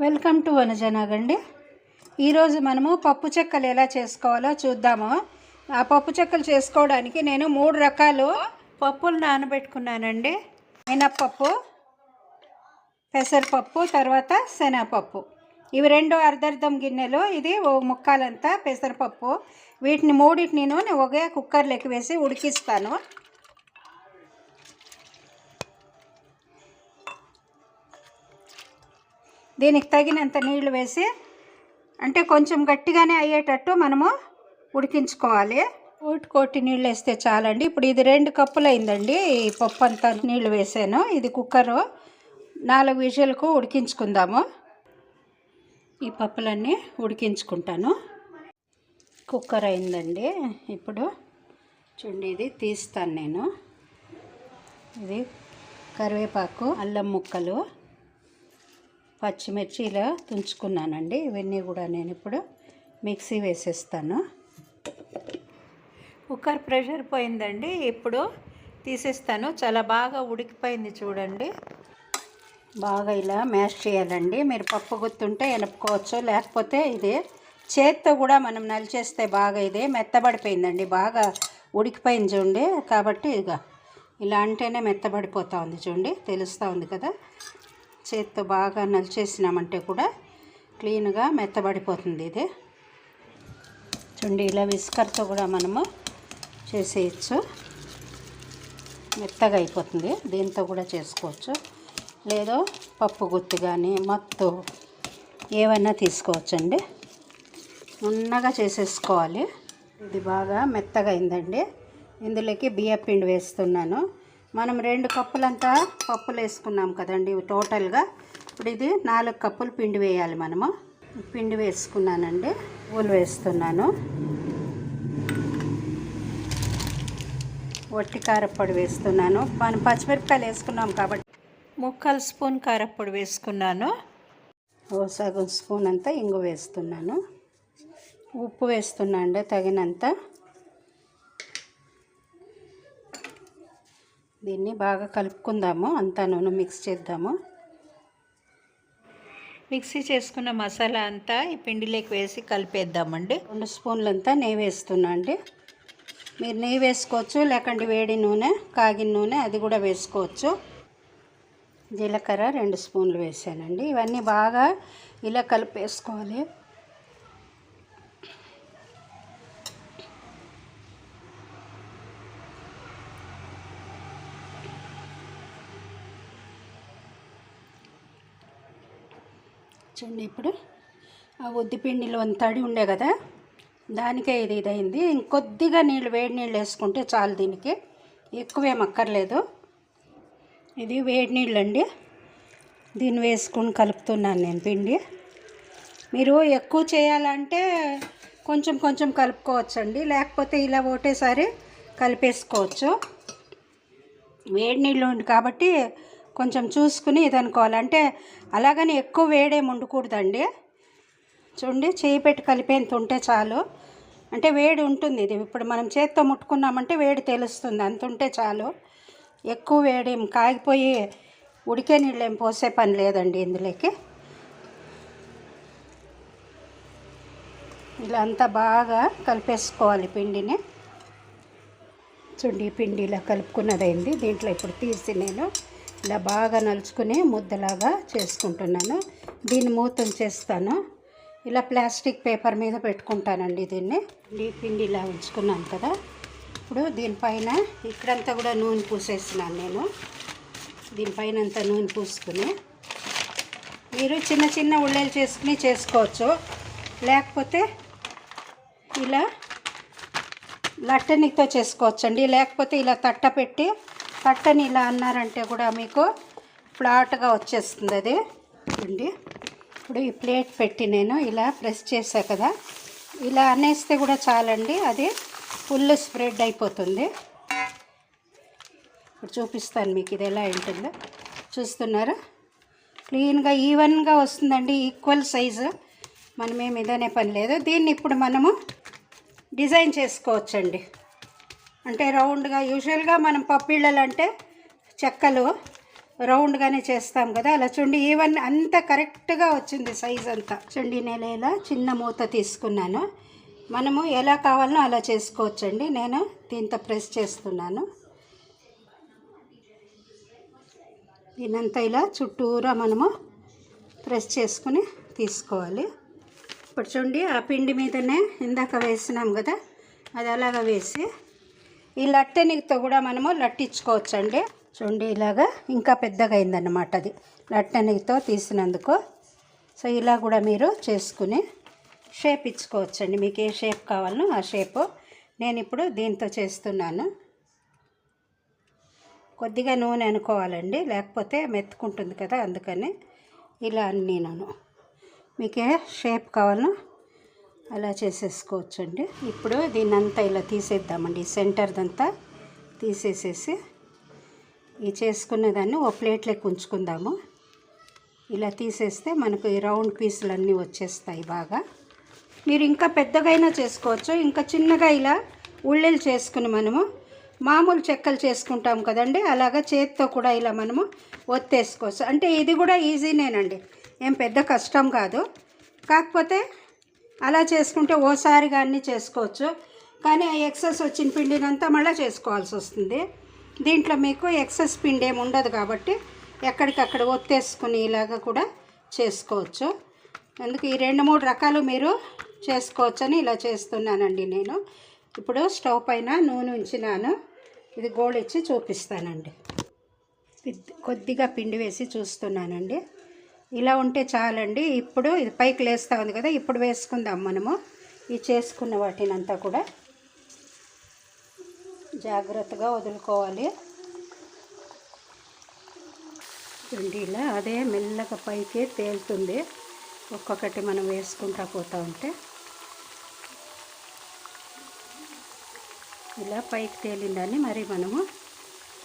Welcome to వనజనాగండి. ఈరోజు మనము పప్పు చెక్కలు ఎలా చేసుకోవాలో చూద్దాము. ఆ పప్పు చెక్కలు చేసుకోవడానికి నేను 3 రకాలు పప్పులు నానబెట్టుకున్నానండి. మినప్పప్పు, పెసరపప్పు, తర్వాత శనగపప్పు. ఇవి 2 అర్ధర్ధం గిన్నెలు. ఇది ఓ ముక్కాలంతా పెసరపప్పు. వీటిని మూడింటిని నేను ఒకే కుక్కర్లోకి వేసి ఉడికిస్తాను. దీనికి తగినంత నీళ్లు వేసి, అంటే కొంచెం గట్టిగానే అయ్యేటట్టు మనము ఉడికించుకోవాలి. కోటి నీళ్ళు వేస్తే చాలండి. ఇప్పుడు ఇది 2 కప్పులు అయిందండి. ఈ పప్పు అంతా నీళ్లు వేసాను. ఇది కుక్కరు 4 విజిల్కు ఉడికించుకుందాము. ఈ పప్పులన్నీ ఉడికించుకుంటాను. కుక్కర్ అయిందండి. ఇప్పుడు చూడండి, ఇది తీస్తాను నేను. ఇది కరివేపాకు, అల్లం ముక్కలు, పచ్చిమిర్చి ఇలా తుంచుకున్నానండి. ఇవన్నీ కూడా నేను ఇప్పుడు మిక్సీ వేసేస్తాను. కుక్కర్ ప్రెషర్ పోయిందండి. ఇప్పుడు తీసేస్తాను. చాలా బాగా ఉడికిపోయింది చూడండి. బాగా ఇలా మ్యాష్ చేయాలండి. మీరు పప్పు గుత్తుంటే ఎనుపుకోవచ్చు, లేకపోతే ఇది చేత్తో కూడా మనం నలిచేస్తే బాగా ఇది మెత్తబడిపోయిందండి. బాగా ఉడికిపోయింది చూడండి. కాబట్టి ఇక ఇలా అంటేనే మెత్తబడిపోతూ ఉంది చూడండి, తెలుస్తూ ఉంది కదా. చేత్తో బాగా నలిచేసినామంటే కూడా క్లీన్గా మెత్తబడిపోతుంది ఇది చూడండి. ఇలా విస్కర్తో కూడా మనము చేసేయచ్చు, మెత్తగా అయిపోతుంది. దీంతో కూడా చేసుకోవచ్చు, లేదో పప్పు గుత్తి కానీ మత్తు ఏవైనా తీసుకోవచ్చండి. నున్నగా చేసేసుకోవాలి. ఇది బాగా మెత్తగా అయిందండి. ఇందులోకి బియ్యం పిండి వేస్తున్నాను. మనం 2 కప్పులంతా పప్పులు వేసుకున్నాం కదండి టోటల్గా. ఇప్పుడు ఇది 4 కప్పులు పిండి వేయాలి మనము. పిండి వేసుకున్నానండి. పూలు వేస్తున్నాను. వట్టి కారప్పొడి వేస్తున్నాను. మనం పచ్చిమిరపకాయలు వేసుకున్నాం కాబట్టి 3/4 స్పూన్ కారప్పొడి వేసుకున్నాను. సగం స్పూన్ అంతా ఇంగు వేస్తున్నాను. ఉప్పు వేస్తున్నా అండి తగినంత. దీన్ని బాగా కలుపుకుందాము. అంతా నూనె మిక్స్ చేద్దాము. మిక్సీ చేసుకున్న మసాలా అంతా ఈ పిండిలోకి వేసి కలిపేద్దామండి. 2 స్పూన్లంతా నెయ్యి వేస్తున్నా అండి. మీరు నెయ్యి వేసుకోవచ్చు, లేకంటే వేడి నూనె, కాగిన నూనె అది కూడా వేసుకోవచ్చు. జీలకర్ర 2 స్పూన్లు వేసానండి. ఇవన్నీ బాగా ఇలా కలిపేసుకోవాలి. చూడండి, ఇప్పుడు ఆ ఉద్దిపిండిలో తడి ఉండే కదా, దానికే ఇది ఇదైంది. ఇంకొద్దిగా వేడి నీళ్ళు వేసుకుంటే చాలు. దీనికి ఎక్కువేం అక్కర్లేదు. ఇది వేడి నీళ్ళు అండి. దీన్ని వేసుకుని కలుపుతున్నాను నేను పిండి. మీరు ఎక్కువ చేయాలంటే కొంచెం కొంచెం కలుపుకోవచ్చండి, లేకపోతే ఇలా ఒకటేసారి కలిపేసుకోవచ్చు. వేడి నీళ్ళు ఉంది కాబట్టి కొంచెం చూసుకుని ఇది అనుకోవాలి. అంటే అలాగని ఎక్కువ వేడేమి ఉండకూడదండి. చూడండి, చేయి పెట్టి కలిపేంత ఉంటే చాలు. అంటే వేడి ఉంటుంది. ఇది ఇప్పుడు మనం చేత్తో ముట్టుకున్నామంటే వేడి తెలుస్తుంది, అంత ఉంటే చాలు. ఎక్కువ వేడి కాగిపోయి ఉడికే నీళ్ళు ఏం పోసే పని లేదండి ఇందులోకి. ఇలా అంతా బాగా కలిపేసుకోవాలి పిండిని. చూడండి, పిండి ఇలా కలుపుకున్నదైంది. దీంట్లో ఇప్పుడు తీసి నేను ఇలా బాగా నలుచుకుని ముద్దలాగా చేసుకుంటున్నాను. దీన్ని మూత చేస్తాను. ఇలా ప్లాస్టిక్ పేపర్ మీద పెట్టుకుంటానండి దీన్ని. ఈ పిండి ఇలా ఉంచుకున్నాను కదా. ఇప్పుడు దీనిపైన ఇక్కడంతా కూడా నూనె పూసేస్తున్నాను నేను. దీనిపైన అంతా నూనె పూసుకుని మీరు చిన్న చిన్న ఉళ్ళేలు చేసుకుని చేసుకోవచ్చు, లేకపోతే ఇలా లట్టనితో చేసుకోవచ్చండి. లేకపోతే ఇలా తట్ట పెట్టి తట్టని ఇలా అన్నారంటే కూడా మీకు ఫ్లాట్గా వచ్చేస్తుంది అది అండి. ఇప్పుడు ఈ ప్లేట్ పెట్టి నేను ఇలా ప్రెస్ చేసా కదా, ఇలా అనేస్తే కూడా చాలండి, అది ఫుల్ స్ప్రెడ్ అయిపోతుంది. ఇప్పుడు చూపిస్తాను మీకు ఇది ఎలా ఉంటుందో. చూస్తున్నారా, క్లీన్గా ఈవెన్గా వస్తుందండి, ఈక్వల్ సైజు. మనమేమి ఇదనే పని లేదు. దీన్ని ఇప్పుడు మనము డిజైన్ చేసుకోవచ్చండి. అంటే రౌండ్గా యూజువల్గా మనం పప్పిళ్ళలు అంటే చెక్కలు రౌండ్గానే చేస్తాం కదా, అలా చూడండి ఈవెన్ అంత కరెక్ట్గా వచ్చింది సైజ్ అంతా. చూడండి నేను ఇలా చిన్న మూత తీసుకున్నాను. మనము ఎలా కావాలనో అలా చేసుకోవచ్చండి. నేను దీంతో ప్రెస్ చేస్తున్నాను. దీనంతా ఇలా చుట్టూరా మనము ప్రెస్ చేసుకుని తీసుకోవాలి. ఇప్పుడు చూడండి ఆ పిండి మీదనే ఇందాక వేసినాం కదా, అది అలాగా వేసి ఈ లట్టెనితో కూడా మనము లట్టించుకోవచ్చండి. చూడండి ఇలాగా ఇంకా పెద్దగా అయిందన్నమాట అది లట్టెనితో తీసినందుకు. సో ఇలా కూడా మీరు చేసుకుని షేప్ ఇచ్చుకోవచ్చండి. మీకు ఏ షేప్ కావాలనో ఆ షేపు. నేను ఇప్పుడు దీంతో చేస్తున్నాను. కొద్దిగా నూనె అనుకోవాలండి, లేకపోతే మెత్తుకుంటుంది కదా, అందుకని ఇలా నేను మీకు ఏ షేప్ కావాలనో అలా చేసేసుకోవచ్చండి. ఇప్పుడు దీన్నంతా ఇలా తీసేద్దామండి. సెంటర్దంతా తీసేసేసి ఈ చేసుకున్న దాన్ని ఓ ప్లేట్లోకి ఉంచుకుందాము. ఇలా తీసేస్తే మనకు ఈ రౌండ్ పీసులన్నీ వచ్చేస్తాయి బాగా. మీరు ఇంకా పెద్దగైనా చేసుకోవచ్చు. ఇంకా చిన్నగా ఇలా ఉళ్ళెలు చేసుకుని మనము మామూలు చెక్కలు చేసుకుంటాం కదండి, అలాగా చేతితో కూడా ఇలా మనము ఒత్తేసుకోవచ్చు. అంటే ఇది కూడా ఈజీనేనండి, ఏం పెద్ద కష్టం కాదు. కాకపోతే అలా చేసుకుంటే ఓసారిగా అన్నీ చేసుకోవచ్చు. కానీ ఆ ఎక్సెస్ వచ్చిన పిండినంతా మళ్ళీ చేసుకోవాల్సి వస్తుంది. దీంట్లో మీకు ఎక్సెస్ పిండి ఏమి ఉండదు కాబట్టి ఎక్కడికక్కడ ఒత్తేసుకుని ఇలాగా కూడా చేసుకోవచ్చు. అందుకు ఈ 2-3 రకాలు మీరు చేసుకోవచ్చని ఇలా చేస్తున్నానండి నేను. ఇప్పుడు స్టవ్ పైన నూనె ఉంచినాను. ఇది గోళిచ్చి చూపిస్తానండి. కొద్దిగా పిండి వేసి చూస్తున్నానండి. ఇలా ఉంటే చాలండి. ఇప్పుడు ఇది పైకి లేస్తూ ఉంది కదా, ఇప్పుడు వేసుకుందాం మనము ఈ చేసుకున్న వాటినంతా కూడా. జాగ్రత్తగా వదులుకోవాలి. ఇలా అదే మెల్లగా పైకి తేలుతుంది. ఒక్కొక్కటి మనం వేసుకుంటా పోతూ ఉంటే ఇలా పైకి తేలిందని మరి మనము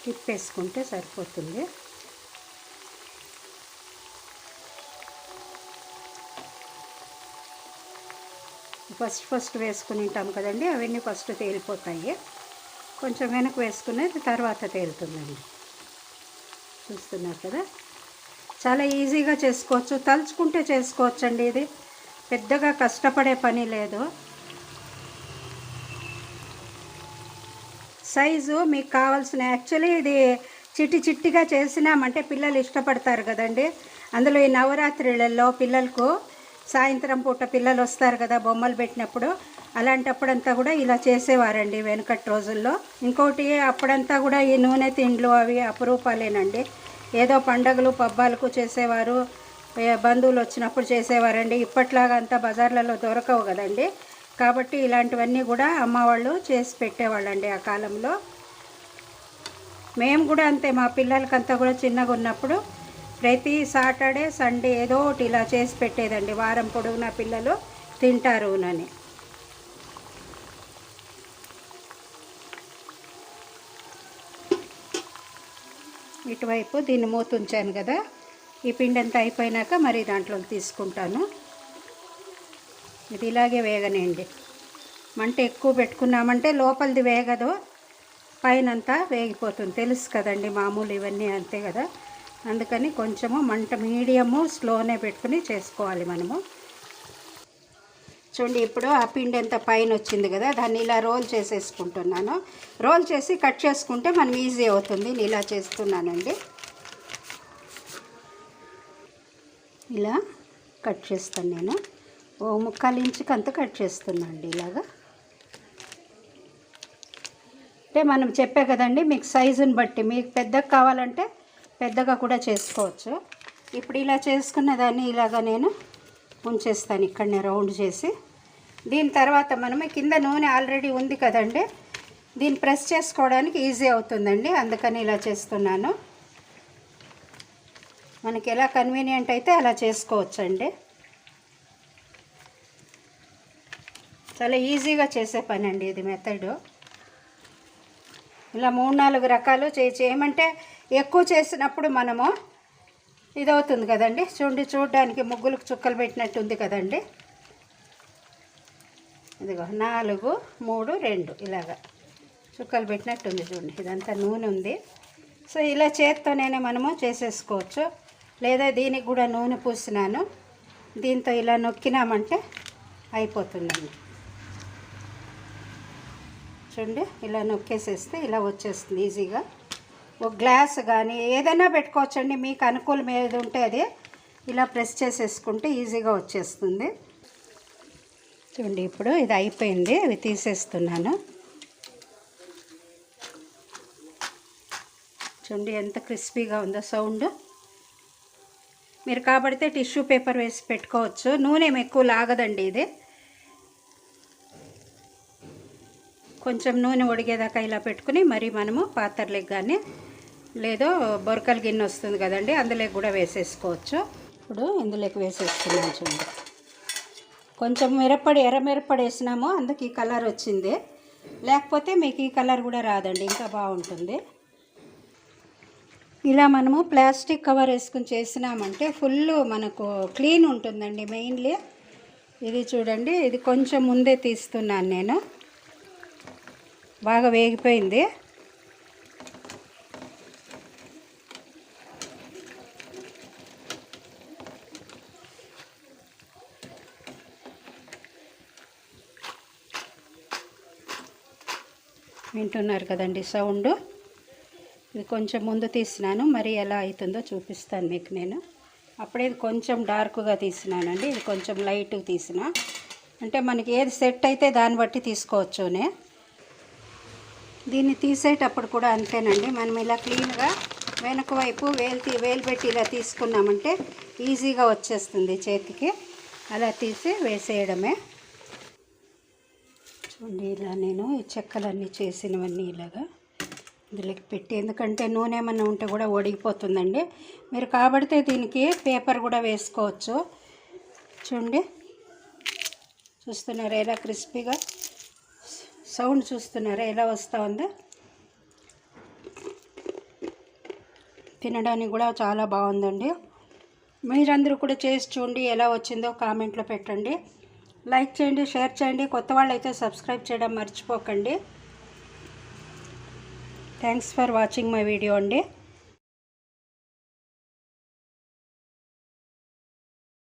తిప్పేసుకుంటే సరిపోతుంది. ఫస్ట్ వేసుకుని ఉంటాం కదండి, అవన్నీ ఫస్ట్ తేలిపోతాయి. కొంచెం వెనక్కి వేసుకునేది తర్వాత తేలుతుందండి. చూస్తున్నారు కదా, చాలా ఈజీగా చేసుకోవచ్చు. తలుచుకుంటే చేసుకోవచ్చండి. ఇది పెద్దగా కష్టపడే పని లేదు. సైజు మీకు కావాల్సిన, యాక్చువల్లీ ఇది చిట్టిగా చేసినామంటే పిల్లలు ఇష్టపడతారు కదండి. అందులో ఈ నవరాత్రులలో పిల్లలకు సాయంత్రం పూట పిల్లలు వస్తారు కదా బొమ్మలు పెట్టినప్పుడు, అలాంటప్పుడంతా కూడా ఇలా చేసేవారండి వెనకటి రోజుల్లో. ఇంకోటి అప్పుడంతా కూడా ఈ నూనె తిండ్లు అవి అపురూపాలేనండి. ఏదో పండగలు పబ్బాలకు చేసేవారు, బంధువులు వచ్చినప్పుడు చేసేవారండి. ఇప్పట్లాగా అంతా బజార్లలో దొరకవు కదండి. కాబట్టి ఇలాంటివన్నీ కూడా అమ్మ వాళ్ళు చేసి పెట్టేవాళ్ళండి ఆ కాలంలో. మేము కూడా అంతే, మా పిల్లలకంతా కూడా చిన్నగా ఉన్నప్పుడు ప్రతి సాటర్డే సండే ఏదో ఒకటి ఇలా చేసి పెట్టేదండి. వారం పొడవునా పిల్లలు తింటారు అని. ఇటువైపు దీన్ని మూత ఉంచాను కదా, ఈ పిండి అంతా అయిపోయినాక మరి దాంట్లో తీసుకుంటాను. ఇది ఇలాగే వేగనేయండి. మంట ఎక్కువ పెట్టుకున్నామంటే లోపలిది వేగదు, పైనంతా వేగిపోతుంది. తెలుసు కదండి, మామూలు ఇవన్నీ అంతే కదా. అందుకని కొంచెము మంట మీడియము స్లోనే పెట్టుకుని చేసుకోవాలి మనము. చూడండి ఇప్పుడు ఆ పిండి ఎంత పైన వచ్చింది కదా, దాన్ని ఇలా రోల్ చేసేసుకుంటున్నాను. రోల్ చేసి కట్ చేసుకుంటే మనం ఈజీ అవుతుంది. ఇలా చేస్తున్నానండి. ఇలా కట్ చేస్తాను నేను. ఓ 1/4 ఇంచుకి అంతా కట్ చేస్తున్నాను అండి ఇలాగా. అంటే మనం చెప్పే కదండి, మీకు సైజుని బట్టి మీకు పెద్దగా కావాలంటే పెద్దగా కూడా చేసుకోవచ్చు. ఇప్పుడు ఇలా చేసుకున్న దాన్ని ఇలాగా నేను ఉంచేస్తాను ఇక్కడనే రౌండ్ చేసి. దీని తర్వాత మనం కింద నూనె ఆల్రెడీ ఉంది కదండి, దీన్ని ప్రెస్ చేసుకోవడానికి ఈజీ అవుతుందండి. అందుకని ఇలా చేస్తున్నాను. మనకి ఎలా కన్వీనియంట్ అయితే అలా చేసుకోవచ్చండి. చాలా ఈజీగా చేసే పని అండి ఇది మెథడు. ఇలా 3-4 రకాలు చేయమంటే ఎక్కువ చేసినప్పుడు మనము ఇదవుతుంది కదండి. చూడడానికి ముగ్గులకు చుక్కలు పెట్టినట్టు ఉంది కదండి. ఇదిగో 4, 3, 2 ఇలాగా చుక్కలు పెట్టినట్టు ఉంది చూడండి. ఇదంతా నూనె ఉంది. సో ఇలా చేత్తోనే మనము చేసేసుకోవచ్చు. లేదా దీనికి కూడా నూనె పూసినాను, దీంతో ఇలా నొక్కినామంటే అయిపోతుందండి. చూడండి, ఇలా నొక్కేసేస్తే ఇలా వచ్చేస్తుంది ఈజీగా. ఒక గ్లాస్ కానీ ఏదైనా పెట్టుకోవచ్చండి, మీకు అనుకూలం ఏది ఉంటే అది ఇలా ప్రెస్ చేసేసుకుంటే ఈజీగా వచ్చేస్తుంది. చూడండి, ఇప్పుడు ఇది అయిపోయింది, ఇవి తీసేస్తున్నాను. చూడండి ఎంత క్రిస్పీగా ఉందో సౌండ్. మీరు కాబడితే టిష్యూ పేపర్ వేసి పెట్టుకోవచ్చు. నూనె ఎక్కువ లాగదండి ఇది. కొంచెం నూనె ఒడిగేదాకా ఇలా పెట్టుకుని మరి మనము పాత్రలకు కానీ లేదో బొరకల గిన్నె వస్తుంది కదండి, అందులోకి కూడా వేసేసుకోవచ్చు. ఇప్పుడు ఇందులోకి వేసేస్తున్నాను. చూడండి, కొంచెం ఎర్ర మిరప్పొడి వేసినాము, అందుకు ఈ కలర్ వచ్చింది. లేకపోతే మీకు ఈ కలర్ కూడా రాదండి, ఇంకా బాగుంటుంది. ఇలా మనము ప్లాస్టిక్ కవర్ వేసుకుని చేసినామంటే ఫుల్ మనకు క్లీన్ ఉంటుందండి. మెయిన్లీ ఇది చూడండి, ఇది కొంచెం ముందే తీస్తున్నాను నేను. బాగా వేగిపోయింది. వింటున్నారు కదండి సౌండ్. ఇది కొంచెం ముందు తీసినాను, మరి ఎలా అవుతుందో చూపిస్తాను మీకు నేను. అప్పుడే ఇది కొంచెం డార్క్గా తీసినానండి, ఇది కొంచెం లైట్గా తీసిన. అంటే మనకి ఏది సెట్ అయితే దాన్ని బట్టి తీసుకోవచ్చునే. దీన్ని తీసేటప్పుడు కూడా అంతేనండి, మనం ఇలా క్లీన్గా వెనక వైపు వేలు పెట్టి ఇలా తీసుకున్నామంటే ఈజీగా వచ్చేస్తుంది చేతికి. అలా తీసి వేసేయడమే. చూడండి, ఇలా నేను ఈ చెక్కలన్నీ చేసినవన్నీ ఇలాగా ఇందులోకి పెట్టి, ఎందుకంటే నూనె ఏమన్నా ఉంటే కూడా ఒడిగిపోతుందండి. మీరు కాబడితే దీనికి పేపర్ కూడా వేసుకోవచ్చు. చూడండి, చూస్తున్నారా ఎలా క్రిస్పీగా సౌండ్, చూస్తున్నారా ఎలా వస్తూ ఉందో. తినడానికి కూడా చాలా బాగుందండి. మీరందరూ కూడా చేసి చూడండి, ఎలా వచ్చిందో కామెంట్లో పెట్టండి. లైక్ చేయండి, షేర్ చేయండి. కొత్త వాళ్ళు అయితే సబ్స్క్రైబ్ చేయడం మర్చిపోకండి. Thanks for watching my video అండి.